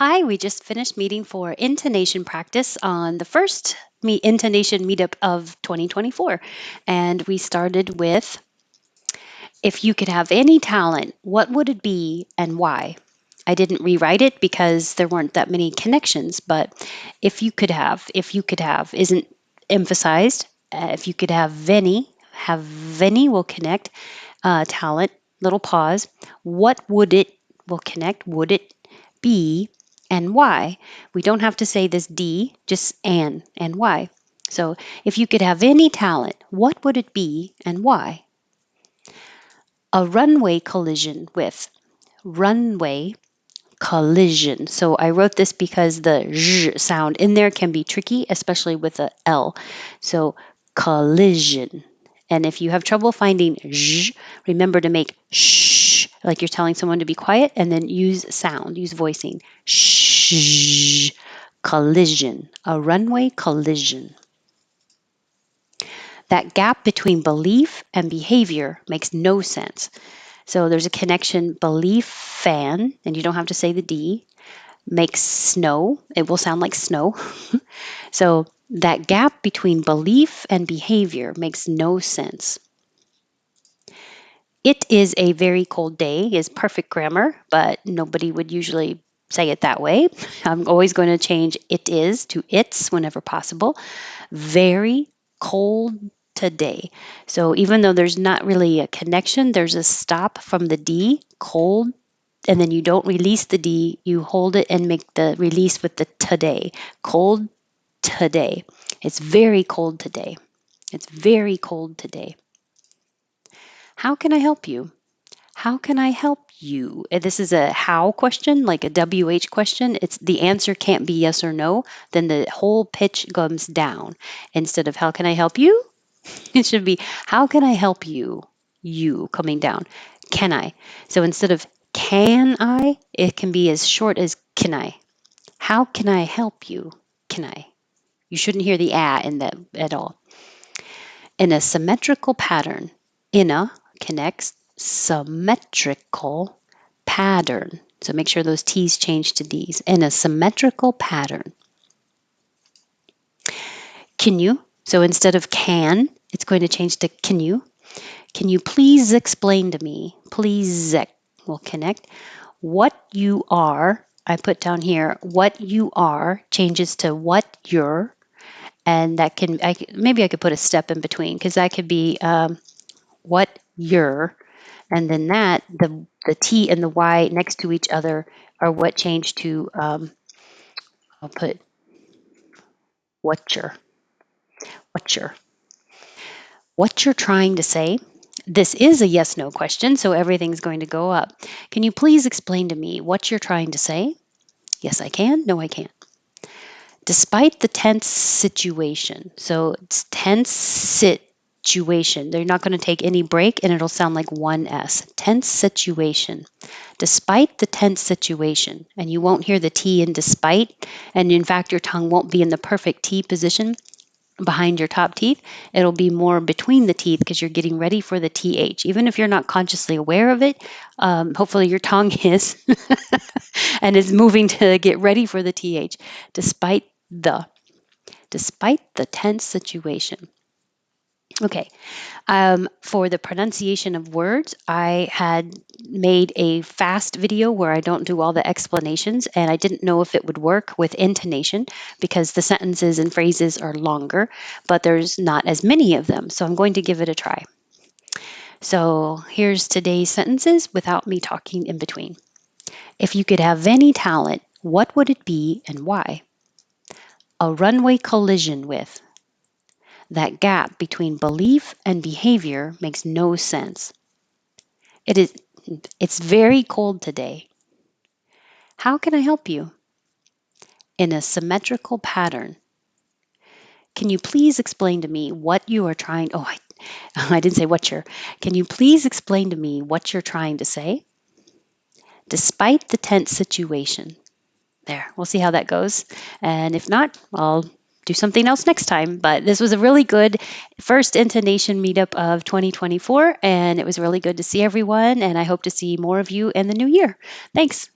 Hi, we just finished meeting for intonation practice on the first intonation meetup of 2024. And we started with, if you could have any talent, what would it be and why? I didn't rewrite it because there weren't that many connections, but if you could have isn't emphasized. If you could have any will connect talent, little pause. What would it will connect? Would it be and why? We don't have to say this D, just and why. So if you could have any talent, what would it be and why? A runway collision with runway collision. So I wrote this because the zh sound in there can be tricky, especially with the L. So collision. And if you have trouble finding zh, remember to make shh, like you're telling someone to be quiet, and then use sound, use voicing. Shh, collision, a runway collision. That gap between belief and behavior makes no sense. So there's a connection belief fan, and you don't have to say the D, makes snow. It will sound like snow. So that gap between belief and behavior makes no sense. It is a very cold day is perfect grammar, but nobody would usually say it that way. I'm always going to change it is to it's whenever possible. Very cold today. So even though there's not really a connection, there's a stop from the D, cold, and then you don't release the D, you hold it and make the release with the today. Cold today. It's very cold today. It's very cold today. How can I help you? How can I help you? This is a how question, like a WH question. It's the answer can't be yes or no. Then the whole pitch comes down. Instead of how can I help you? It should be how can I help you? You coming down. Can I? So instead of can I, it can be as short as can I. How can I help you? Can I? You shouldn't hear the in that at all. In a symmetrical pattern, in a connects symmetrical pattern. So make sure those T's change to D's. In a symmetrical pattern. Can you? So instead of can, it's going to change to can you? Can you please explain to me? Please will connect. What you are, I put down here, what you are changes to what you're, and that can, maybe I could put a step in between because that could be what you're, and then that, the T and the Y next to each other are what change to, I'll put what you're, what you're. What you're trying to say. This is a yes no question, so everything's going to go up. Can you please explain to me what you're trying to say? Yes, I can. No, I can't. Despite the tense situation. So it's tense situation. They're not going to take any break and it'll sound like one S. Tense situation. Despite the tense situation. And you won't hear the T in despite. And in fact, your tongue won't be in the perfect T position behind your top teeth. It'll be more between the teeth because you're getting ready for the TH. Even if you're not consciously aware of it, hopefully your tongue is and is moving to get ready for the TH despite the tense situation. Okay, for the pronunciation of words, I had made a fast video where I don't do all the explanations, and I didn't know if it would work with intonation because the sentences and phrases are longer, but there's not as many of them, so I'm going to give it a try. So here's today's sentences without me talking in between. If you could have any talent, what would it be and why? A runway collision with. That gap between belief and behavior makes no sense. It's very cold today. How can I help you? In a symmetrical pattern. Can you please explain to me what you are trying? Oh, I didn't say what you're. Can you please explain to me what you're trying to say? Despite the tense situation. There, we'll see how that goes. And if not, I'll do something else next time. But this was a really good first intonation meetup of 2024, and it was really good to see everyone. And I hope to see more of you in the new year. Thanks.